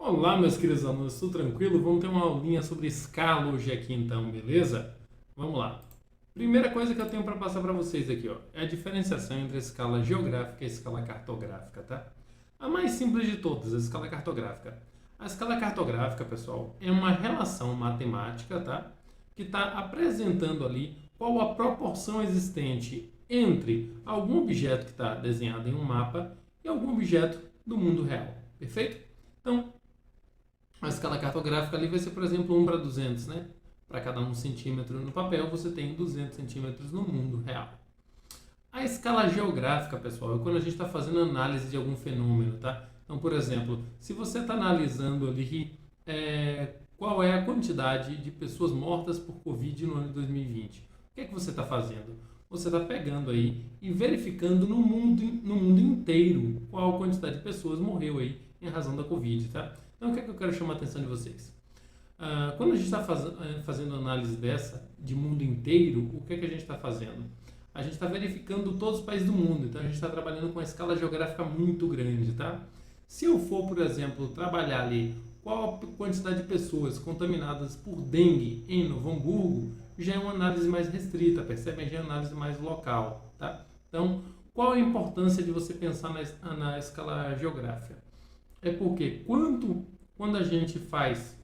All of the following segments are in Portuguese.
Olá, meus queridos alunos, tudo tranquilo? Vamos ter uma aulinha sobre escala hoje aqui então, beleza? Vamos lá. Primeira coisa que eu tenho para passar para vocês aqui, ó, é a diferenciação entre a escala geográfica e a escala cartográfica, tá? A mais simples de todas, a escala cartográfica. A escala cartográfica, pessoal, é uma relação matemática, tá? Que está apresentando ali qual a proporção existente entre algum objeto que está desenhado em um mapa e algum objeto do mundo real, perfeito? Então, a escala cartográfica ali vai ser, por exemplo, 1 para 200, né? Para cada 1 centímetro no papel, você tem 200 centímetros no mundo real. A escala geográfica, pessoal, é quando a gente está fazendo análise de algum fenômeno, tá? Então, por exemplo, se você está analisando ali qual é a quantidade de pessoas mortas por Covid no ano de 2020, o que é que você está fazendo? Você está pegando aí e verificando no mundo inteiro qual a quantidade de pessoas morreu aí em razão da Covid, tá? Então, o que é que eu quero chamar a atenção de vocês? Quando a gente está fazendo análise dessa, de mundo inteiro, o que é que a gente está fazendo? A gente está verificando todos os países do mundo, então a gente está trabalhando com uma escala geográfica muito grande, tá? Se eu for, por exemplo, trabalhar ali qual a quantidade de pessoas contaminadas por dengue em Novo Hamburgo, já é uma análise mais restrita, percebem? Já é uma análise mais local, tá? Então, qual a importância de você pensar na escala geográfica? É porque quando a gente faz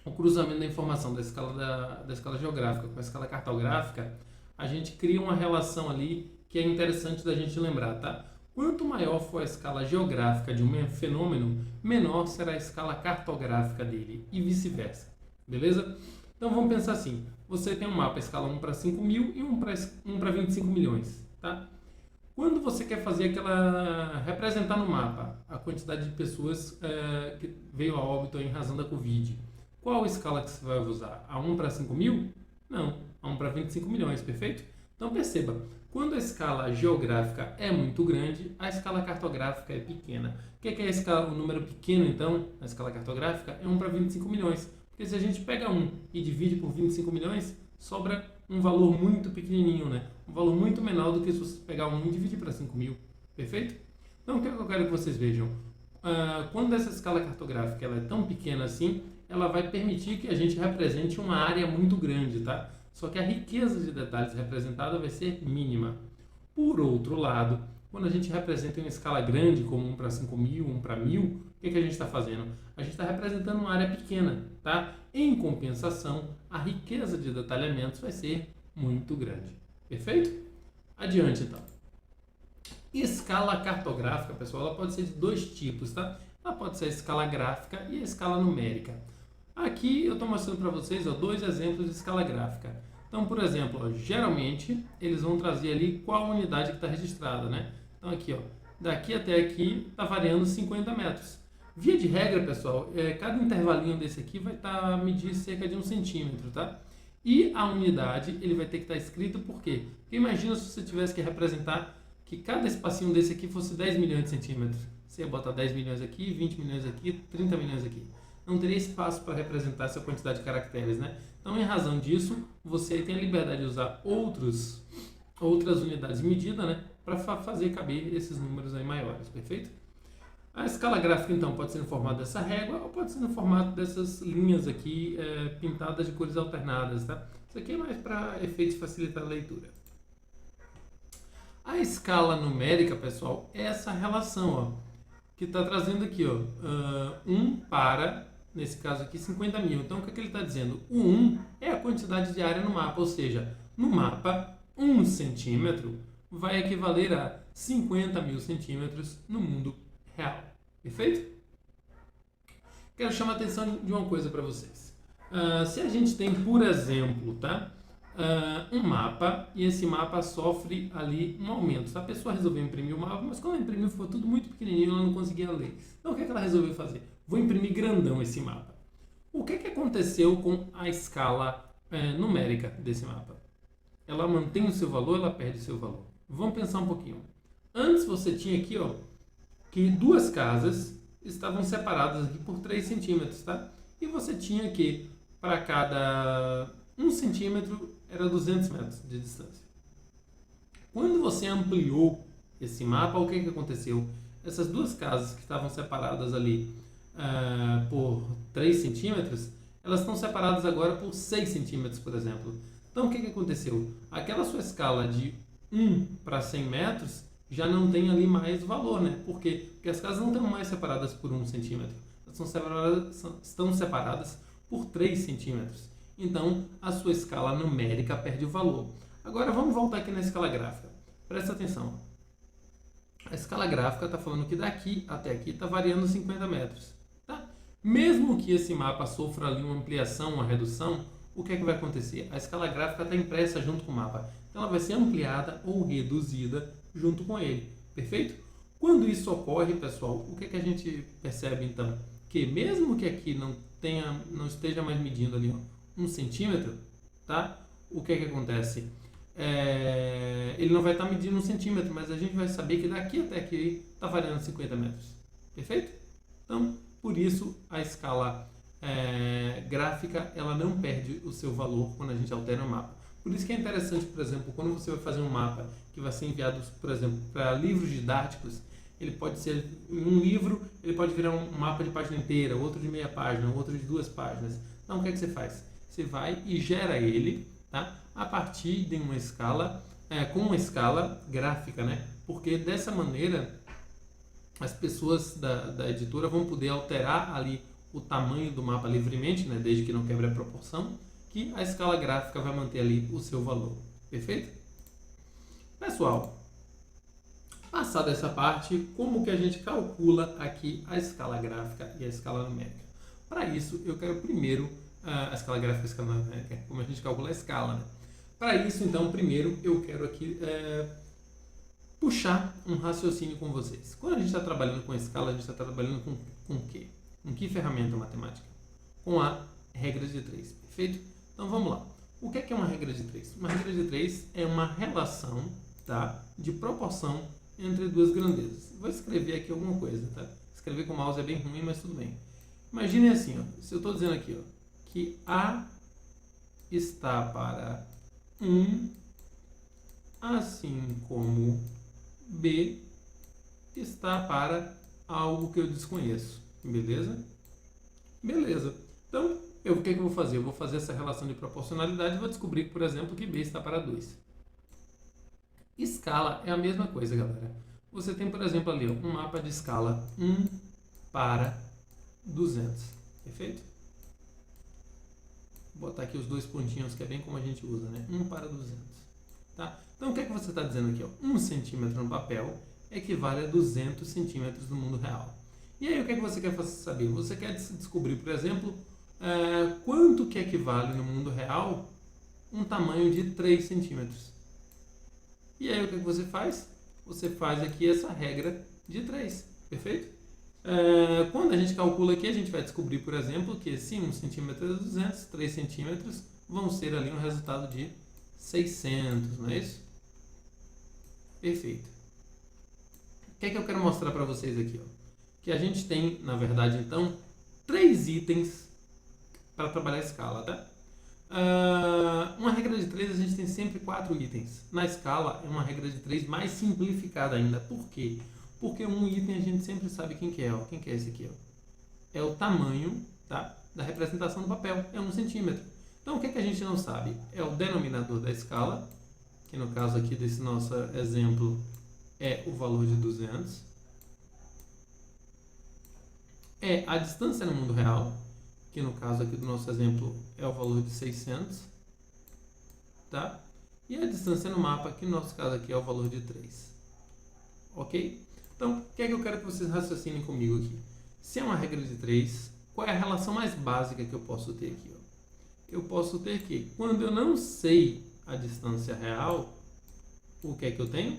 o cruzamento da informação da escala geográfica com a escala cartográfica, a gente cria uma relação ali que é interessante da gente lembrar, tá? Quanto maior for a escala geográfica de um fenômeno, menor será a escala cartográfica dele e vice-versa, beleza? Então vamos pensar assim, você tem um mapa escala 1 para 5 mil e 1 para 25 milhões, tá? Quando você quer fazer representar no mapa a quantidade de pessoas que veio a óbito em razão da Covid, qual escala que você vai usar? A 1 para 5 mil? Não, a 1 para 25 milhões, perfeito? Então perceba, quando a escala geográfica é muito grande, a escala cartográfica é pequena. O que é o número pequeno, então, na escala cartográfica? É 1 para 25 milhões. Porque se a gente pega 1 e divide por 25 milhões, sobra um valor muito pequenininho, né? Um valor muito menor do que se você pegar 1 e dividir para 5 mil. Perfeito? Então, o que eu quero que vocês vejam? Quando essa escala cartográfica ela é tão pequena assim, ela vai permitir que a gente represente uma área muito grande, tá? Só que a riqueza de detalhes representada vai ser mínima. Por outro lado, quando a gente representa em uma escala grande, como 1 para 5 mil, 1 para 1000, o que a gente está fazendo? A gente está representando uma área pequena, tá? Em compensação, a riqueza de detalhamentos vai ser muito grande. Perfeito? Adiante, então. Escala cartográfica, pessoal, ela pode ser de dois tipos, tá? Ela pode ser a escala gráfica e a escala numérica. Aqui eu estou mostrando para vocês dois exemplos de escala gráfica. Então, por exemplo, geralmente eles vão trazer ali qual unidade que está registrada, né? Então aqui, ó, daqui até aqui está variando 50 metros. Via de regra, pessoal, cada intervalinho desse aqui vai estar medir cerca de 1 centímetro, tá? E a unidade ele vai ter que estar escrito por quê? Porque imagina se você tivesse que representar que cada espacinho desse aqui fosse 10 milhões de centímetros. Você ia botar 10 milhões aqui, 20 milhões aqui, 30 milhões aqui. Não teria espaço para representar essa quantidade de caracteres, né? Então, em razão disso, você tem a liberdade de usar outras unidades de medida, né? Para fazer caber esses números aí maiores, perfeito? A escala gráfica, então, pode ser no formato dessa régua ou pode ser no formato dessas linhas aqui pintadas de cores alternadas, tá? Isso aqui é mais para efeitos facilitar a leitura. A escala numérica, pessoal, é essa relação, ó, que está trazendo aqui, ó, 1 para, nesse caso aqui, 50 mil. Então, o que ele está dizendo? O 1 é a quantidade de área no mapa, ou seja, no mapa, 1 centímetro vai equivaler a 50 mil centímetros no mundo real. Perfeito? Quero chamar a atenção de uma coisa para vocês. Se a gente tem, por exemplo, tá? Um mapa e esse mapa sofre ali um aumento. A pessoa resolveu imprimir o mapa, mas quando ela imprimiu ficou tudo muito pequenininho, ela não conseguia ler. Então o que ela resolveu fazer? Vou imprimir grandão esse mapa. O que aconteceu com a escala numérica desse mapa? Ela mantém o seu valor, ela perde o seu valor. Vamos pensar um pouquinho. Antes você tinha aqui, ó, que duas casas estavam separadas aqui por 3 centímetros, tá? E você tinha que, para cada 1 centímetro, era 200 metros de distância. Quando você ampliou esse mapa, o que aconteceu? Essas duas casas que estavam separadas ali por 3 centímetros, elas estão separadas agora por 6 centímetros, por exemplo. Então, o que aconteceu? Aquela sua escala de 1 para 100 metros já não tem ali mais valor, né? Por quê? Porque as casas não estão mais separadas por 1 centímetro. Elas estão separadas por 3 centímetros. Então, a sua escala numérica perde o valor. Agora, vamos voltar aqui na escala gráfica. Presta atenção. A escala gráfica está falando que daqui até aqui está variando 50 metros. Tá? Mesmo que esse mapa sofra ali uma ampliação, uma redução, o que é que vai acontecer? A escala gráfica está impressa junto com o mapa. Então, ela vai ser ampliada ou reduzida junto com ele. Perfeito? Quando isso ocorre, pessoal, o que é que a gente percebe então? Que mesmo que aqui não esteja mais medindo ali 1 centímetro, tá? O que é que acontece? Ele não vai estar medindo 1 centímetro, mas a gente vai saber que daqui até aqui está variando 50 metros. Perfeito? Então, por isso a escala gráfica ela não perde o seu valor quando a gente altera o mapa. Por isso que é interessante, por exemplo, quando você vai fazer um mapa que vai ser enviado, por exemplo, para livros didáticos, ele pode ser um livro, ele pode virar um mapa de página inteira, outro de meia página, outro de 2 páginas. Então, o que é que você faz? Você vai e gera ele, tá? A partir de uma escala, com uma escala gráfica, né? Porque dessa maneira as pessoas da editora vão poder alterar ali o tamanho do mapa livremente, né? Desde que não quebre a proporção, que a escala gráfica vai manter ali o seu valor. Perfeito? Pessoal, passada essa parte, como que a gente calcula aqui a escala gráfica e a escala numérica? Para isso, eu quero primeiro a escala gráfica e a escala numérica, como a gente calcula a escala, né? Para isso, então, primeiro eu quero aqui puxar um raciocínio com vocês. Quando a gente está trabalhando com a escala, a gente está trabalhando com o quê? Com que ferramenta matemática? Com a regra de 3, perfeito? Então vamos lá. O que é uma regra de 3? Uma regra de 3 é uma relação, tá, de proporção entre duas grandezas. Vou escrever aqui alguma coisa, tá? Escrever com o mouse é bem ruim, mas tudo bem. Imaginem assim, ó, se eu estou dizendo aqui, ó, que A está para 1, assim como B está para algo que eu desconheço. Beleza? Beleza. Então, o que eu vou fazer? Eu vou fazer essa relação de proporcionalidade e vou descobrir, por exemplo, que B está para 2. Escala é a mesma coisa, galera. Você tem, por exemplo, ali um mapa de escala 1 para 200. Perfeito? Vou botar aqui os 2 pontinhos, que é bem como a gente usa, né? 1 para 200. Tá? Então, o que é que você está dizendo aqui? Ó? 1 centímetro no papel equivale a 200 centímetros no mundo real. E aí, o que é que você quer saber? Você quer descobrir, por exemplo, quanto que equivale no mundo real um tamanho de 3 centímetros. E aí, o que é que você faz? Você faz aqui essa regra de 3. Perfeito? Quando a gente calcula aqui, a gente vai descobrir, por exemplo, que se 1 centímetro é 200, 3 centímetros vão ser ali um resultado de 600, não é isso? Perfeito. O que é que eu quero mostrar para vocês aqui? Ó? Que a gente tem, na verdade, então, 3 itens para trabalhar a escala, tá? Uma regra de 3, a gente tem sempre 4 itens. Na escala, é uma regra de 3 mais simplificada ainda. Por quê? Porque um item a gente sempre sabe quem que é. Ó. Quem que é esse aqui? Ó? É o tamanho, tá, da representação do papel. É 1 centímetro. Então, o que a gente não sabe? É o denominador da escala, que no caso aqui desse nosso exemplo é o valor de 200. É a distância no mundo real, que no caso aqui do nosso exemplo é o valor de 600. Tá? E a distância no mapa, que no nosso caso aqui é o valor de 3. Ok? Então, o que é que eu quero que vocês raciocinem comigo aqui? Se é uma regra de 3, qual é a relação mais básica que eu posso ter aqui? Ó? Eu posso ter que, quando eu não sei a distância real, o que é que eu tenho?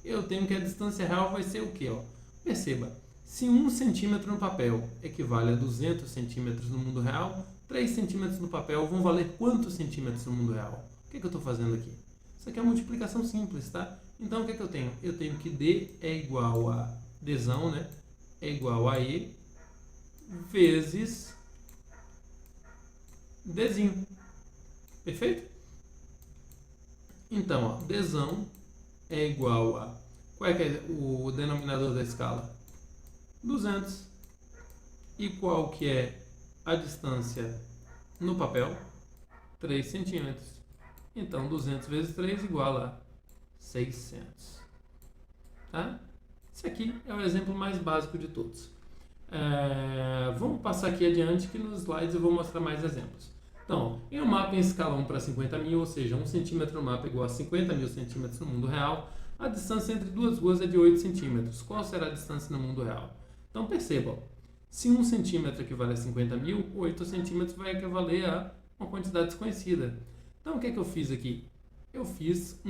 Eu tenho que a distância real vai ser o quê? Ó? Perceba, se 1 centímetro no papel equivale a 200 centímetros no mundo real, 3 centímetros no papel vão valer quantos centímetros no mundo real? O que é que eu estou fazendo aqui? Isso aqui é uma multiplicação simples, tá? Então, o que é que eu tenho? Eu tenho que D é igual a Dzão, né? É igual a E vezes Dzinho. Perfeito? Então, ó, Dzão é igual a... Qual é que é o denominador da escala? 200. E qual que é a distância no papel? 3 centímetros. Então, 200 vezes 3 igual a 600. Tá? Esse aqui é o exemplo mais básico de todos. Vamos passar aqui adiante que nos slides eu vou mostrar mais exemplos. Então, em um mapa em escala 1 para 50 mil, ou seja, 1 centímetro no mapa é igual a 50 mil centímetros no mundo real, a distância entre duas ruas é de 8 centímetros. Qual será a distância no mundo real? Então, percebam, se 1 centímetro equivale a 50 mil, 8 centímetros vai equivaler a uma quantidade desconhecida. Então, o que é que eu fiz aqui? Eu fiz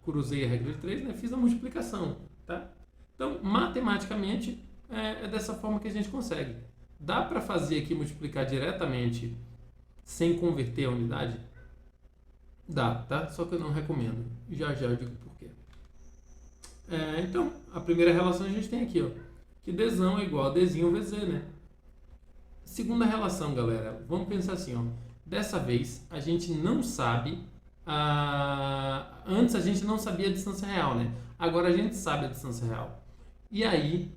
cruzei a regra de 3, né? Fiz a multiplicação, tá? Então, matematicamente, é dessa forma que a gente consegue. Dá para fazer aqui, multiplicar diretamente sem converter a unidade? Dá, tá? Só que eu não recomendo. Já já eu digo por quê. Então, a primeira relação a gente tem aqui, ó, que Dzão é igual a Dzinho vezes Z, né? Segunda relação, galera, vamos pensar assim, ó. Dessa vez, a gente não sabe... Antes a gente não sabia a distância real, né? Agora a gente sabe a distância real. E aí,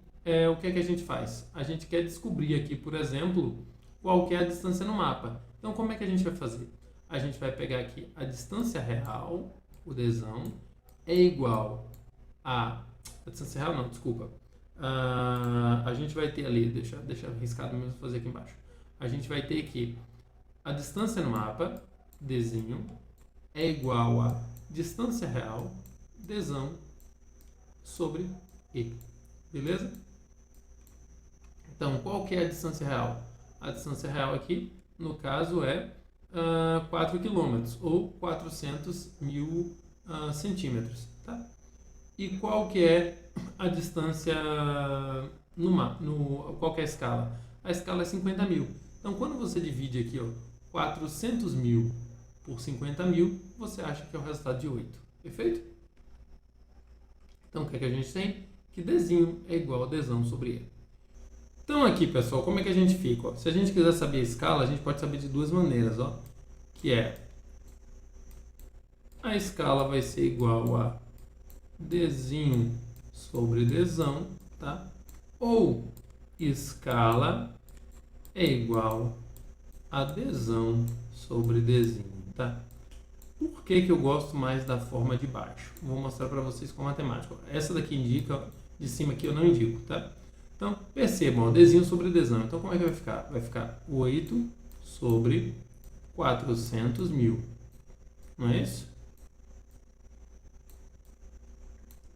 o que é que a gente faz? A gente quer descobrir aqui, por exemplo, qual que é a distância no mapa. Então, como é que a gente vai fazer? A gente vai pegar aqui a distância real, o Dzão, é igual a distância real, não, desculpa. A gente vai ter ali, deixa arriscado mesmo fazer aqui embaixo. A gente vai ter aqui a distância no mapa, Dzinho, é igual a distância real, Dzão, sobre E. Beleza? Então, qual que é a distância real? A distância real aqui, no caso, é 4 km, ou 400 mil centímetros. Tá? E qual que é a distância qual que é a escala? A escala é 50 mil. Então, quando você divide aqui, ó, 400 mil por 50 mil, você acha que é o resultado de 8. Perfeito? Então, o que é que a gente tem? Que Dzinho é igual a Dzão sobre E. Então, aqui, pessoal, como é que a gente fica? Ó? Se a gente quiser saber a escala, a gente pode saber de duas maneiras, ó, que é a escala vai ser igual a Dzinho sobre Dzão, tá? Ou escala é igual a Dzão sobre Dzinho, tá? Por que eu gosto mais da forma de baixo? Vou mostrar para vocês com a matemática. Essa daqui indica, de cima aqui eu não indico, tá? Então, percebam, ó, Dzinho sobre Dzão. Então, como é que vai ficar? Vai ficar 8 sobre 400 mil. Não é isso?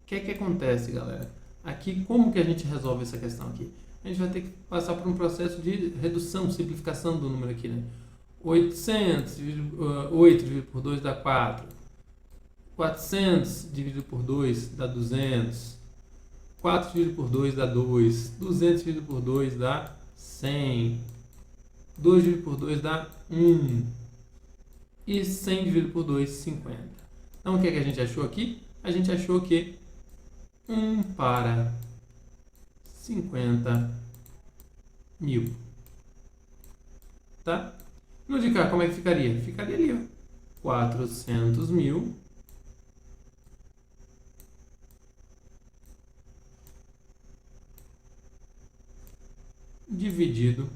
O que é que acontece, galera? Aqui, como que a gente resolve essa questão aqui? A gente vai ter que passar por um processo de redução, simplificação do número aqui, né? 800 dividido por 2 dá 4. 400 dividido por 2 dá 200. 4 dividido por 2 dá 2. 200 dividido por 2 dá 100. 2 dividido por 2 dá 1. E 100 dividido por 2, 50. Então, o que é que a gente achou aqui? A gente achou que 1 para 50 mil. Tá? No de cá, como é que ficaria? Ficaria ali, ó. 400 mil dividido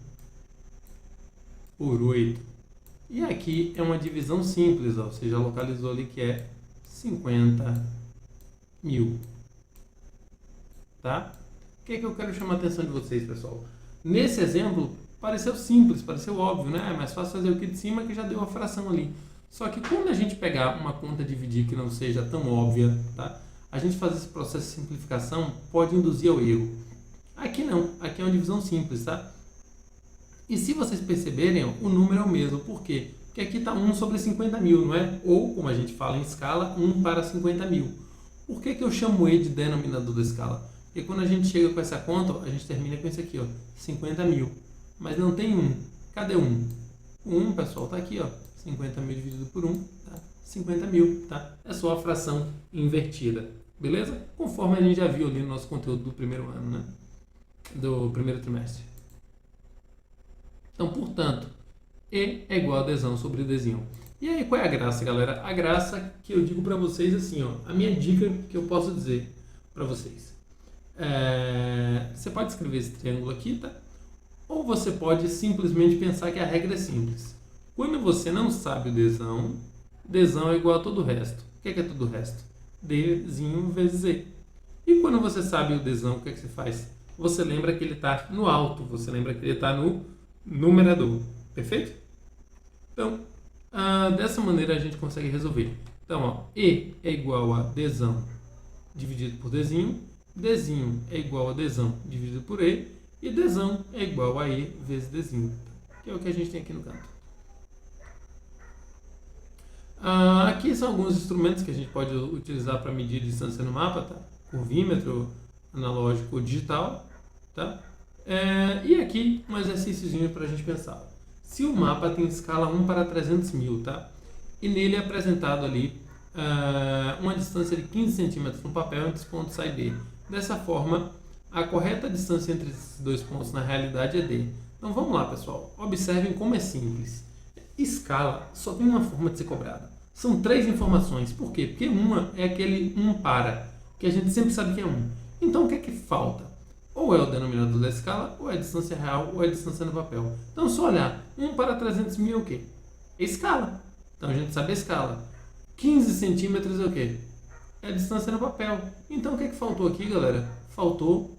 por 8. E aqui é uma divisão simples, ó. Você já localizou ali que é 50 mil. Tá? O que é que eu quero chamar a atenção de vocês, pessoal? Nesse exemplo, pareceu simples, pareceu óbvio, né? É mais fácil fazer o que de cima que já deu a fração ali. Só que quando a gente pegar uma conta dividir que não seja tão óbvia, tá? A gente fazer esse processo de simplificação pode induzir ao erro. Aqui não, aqui é uma divisão simples, tá? E se vocês perceberem, ó, o número é o mesmo. Por quê? Porque aqui está 1 sobre 50 mil, não é? Ou, como a gente fala em escala, 1 para 50 mil. Por que eu chamo E de denominador da escala? Porque quando a gente chega com essa conta, ó, a gente termina com isso aqui, ó, 50 mil. Mas não tem 1. Cadê 1? O 1, pessoal, está aqui, ó, 50 mil dividido por 1, tá? 50 mil, tá? É só a fração invertida, beleza? Conforme a gente já viu ali no nosso conteúdo do primeiro ano, né? Do primeiro trimestre. Então, portanto, E é igual a Dzão sobre Dzinho. E aí, qual é a graça, galera? A graça que eu digo para vocês assim, ó, a minha dica que eu posso dizer para vocês. Você pode escrever esse triângulo aqui, tá? Ou você pode simplesmente pensar que a regra é simples. Quando você não sabe o Dzão é igual a todo o resto. O que é todo o resto? Dzinho vezes Z. E quando você sabe o Dzão, o que é que você faz? Você lembra que ele está no alto, você lembra que ele está no numerador. Perfeito? Então, dessa maneira a gente consegue resolver. Então, ó, E é igual a Dzão dividido por Dzinho. Dzinho é igual a Dzão dividido por E. E Dzão é igual a E vezes Dzinho. Que é o que a gente tem aqui no canto. Aqui são alguns instrumentos que a gente pode utilizar para medir distância no mapa, tá? Curvímetro, analógico ou digital, tá? E aqui um exercíciozinho para a gente pensar. Se o mapa tem escala 1 para 300 mil, tá? E nele é apresentado ali uma distância de 15 centímetros no papel entre os pontos A e B. Dessa forma, a correta distância entre esses dois pontos na realidade é D. Então vamos lá, pessoal. Observem como é simples. Escala só tem uma forma de ser cobrada. São 3 informações. Por quê? Porque uma é aquele 1 para, que a gente sempre sabe que é 1. Então o que é que falta? Ou é o denominador da escala, ou é a distância real, ou é a distância no papel. Então só olhar, 1 para 300 mil é o quê? É escala. Então a gente sabe a escala. 15 centímetros é o quê? É a distância no papel. Então o que é que faltou aqui, galera? Faltou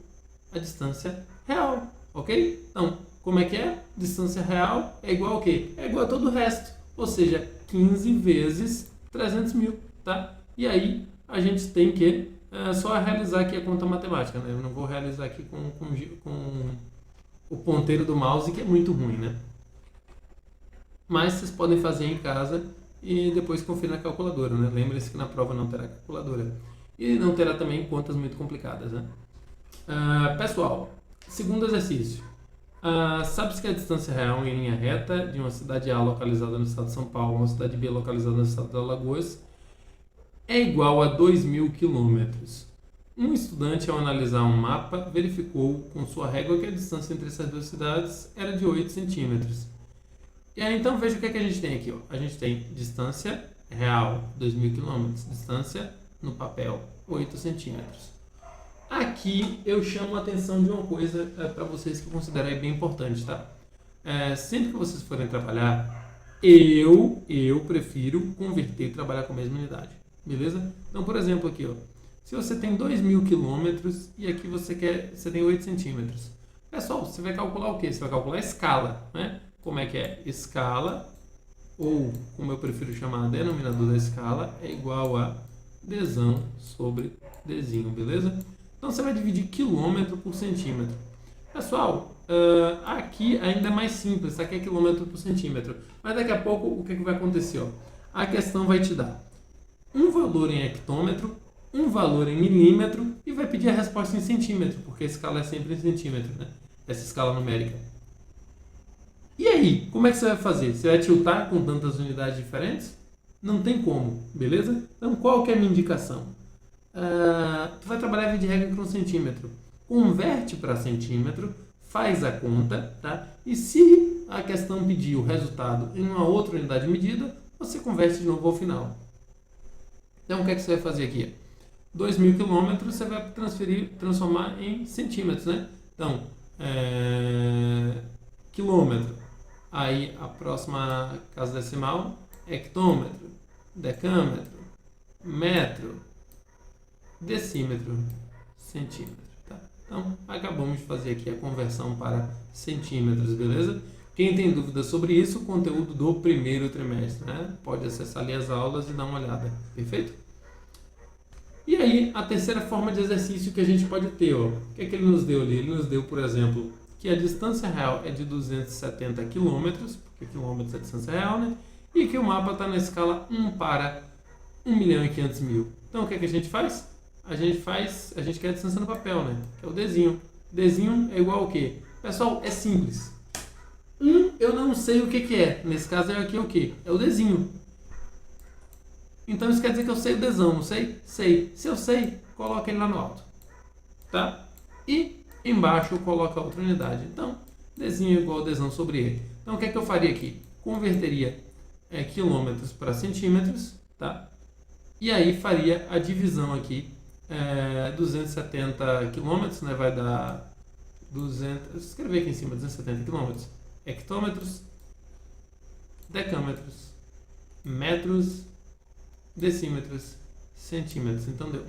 a distância real, ok? Então, como é que é? Distância real é igual ao quê? É igual a todo o resto, ou seja, 15 vezes 300 mil, tá? E aí, a gente tem que só realizar aqui a conta matemática, né? Eu não vou realizar aqui com o ponteiro do mouse, que é muito ruim, né? Mas vocês podem fazer em casa e depois conferir na calculadora, né? Lembre-se que na prova não terá calculadora. E não terá também contas muito complicadas, né? Pessoal, segundo exercício. Sabe-se que a distância real em linha reta de uma cidade A localizada no estado de São Paulo a uma cidade B localizada no estado de Alagoas é igual a 2.000 quilômetros. Um estudante, ao analisar um mapa, verificou com sua régua que a distância entre essas duas cidades era de 8 centímetros. E aí, então, veja o que é que a gente tem aqui. Ó. A gente tem distância real, 2.000 quilômetros. Distância no papel, 8 centímetros. Aqui eu chamo a atenção de uma coisa para vocês que eu considero bem importante, tá? Sempre que vocês forem trabalhar, eu prefiro converter e trabalhar com a mesma unidade, beleza? Então, por exemplo, aqui, ó, se você tem 2.000 quilômetros e aqui você tem 8 centímetros. Pessoal, você vai calcular o quê? Você vai calcular a escala, né? Como é que é? Escala, ou como eu prefiro chamar, denominador da escala, é igual a Dzão sobre Dzinho, beleza? Então você vai dividir quilômetro por centímetro. Pessoal, aqui ainda é mais simples, aqui é quilômetro por centímetro. Mas daqui a pouco o que vai acontecer? Ó? A questão vai te dar um valor em hectômetro, um valor em milímetro e vai pedir a resposta em centímetro, porque a escala é sempre em centímetro, né? Essa escala numérica. E aí, como é que você vai fazer? Você vai tiltar com tantas unidades diferentes? Não tem como, beleza? Então qual que é a minha indicação? Tu vai trabalhar via de regra com centímetro. Converte para centímetro, faz a conta, tá? E se a questão pedir o resultado em uma outra unidade de medida, você converte de novo ao final. Então o que é que você vai fazer aqui? 2.000 quilômetros você vai transformar em centímetros, né? Então, quilômetro. Aí a próxima casa decimal, hectômetro, decâmetro, metro, decímetro, centímetro. Tá? Então, acabamos de fazer aqui a conversão para centímetros, beleza? Quem tem dúvidas sobre isso, conteúdo do primeiro trimestre, né? Pode acessar ali as aulas e dar uma olhada, perfeito? E aí, a terceira forma de exercício que a gente pode ter, ó, o que é que ele nos deu ali? Ele nos deu, por exemplo, que a distância real é de 270 quilômetros, porque quilômetros é a distância real, né? E que o mapa está na escala 1 para 1.500.000. Então, o que é que a gente faz? A gente quer a distância no papel, né? Que é o Dzinho. Dzinho é igual ao quê? Pessoal, é simples. Eu não sei o que é. Nesse caso é aqui o quê? É o Dzinho. Então isso quer dizer que eu sei o Dzão, não sei? Sei. Se eu sei, coloca ele lá no alto. Tá? E embaixo coloca outra unidade. Então, Dzinho é igual a Dzão sobre E. Então o que é que eu faria aqui? Converteria quilômetros para centímetros, tá? E aí faria a divisão aqui. 270 quilômetros, né, vai dar 200, escrever aqui em cima, 270 quilômetros. Hectômetros, decâmetros, metros, decímetros, centímetros. Então deu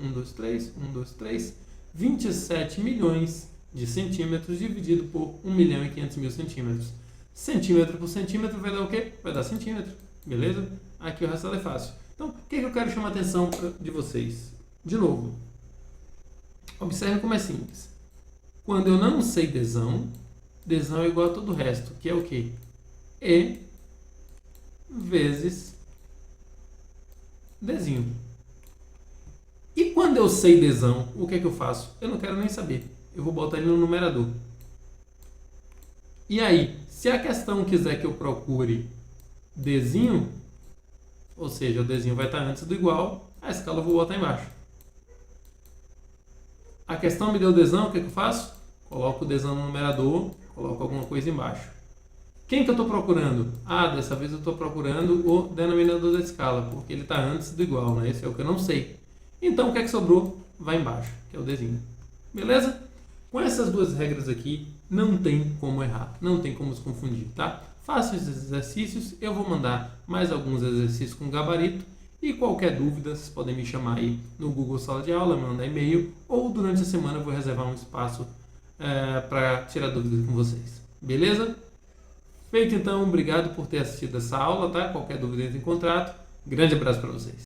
27 milhões de centímetros dividido por 1.500.000 centímetros. Centímetro por centímetro vai dar o quê? Vai dar centímetro, beleza? Aqui o resto é fácil. Então, o que eu quero chamar a atenção de vocês? De novo, observe como é simples. Quando eu não sei desão é igual a todo o resto, que é o quê? E vezes desinho. E quando eu sei desão, o que é que eu faço? Eu não quero nem saber. Eu vou botar ele no numerador. E aí, se a questão quiser que eu procure desinho, ou seja, o desinho vai estar antes do igual, a escala eu vou botar embaixo. A questão me deu desão, o que é que eu faço? Coloco o desão no numerador, coloco alguma coisa embaixo. Quem que eu estou procurando? Ah, dessa vez eu estou procurando o denominador da escala, porque ele está antes do igual, né? Esse é o que eu não sei. Então, o que é que sobrou? Vai embaixo, que é o desinho. Beleza? Com essas duas regras aqui, não tem como errar, não tem como se confundir, tá? Faça esses exercícios, eu vou mandar mais alguns exercícios com gabarito e qualquer dúvida, vocês podem me chamar aí no Google Sala de Aula, mandar e-mail ou durante a semana eu vou reservar um espaço para tirar dúvidas com vocês. Beleza? Feito então, obrigado por ter assistido essa aula, tá? Qualquer dúvida entre em contato. Grande abraço para vocês.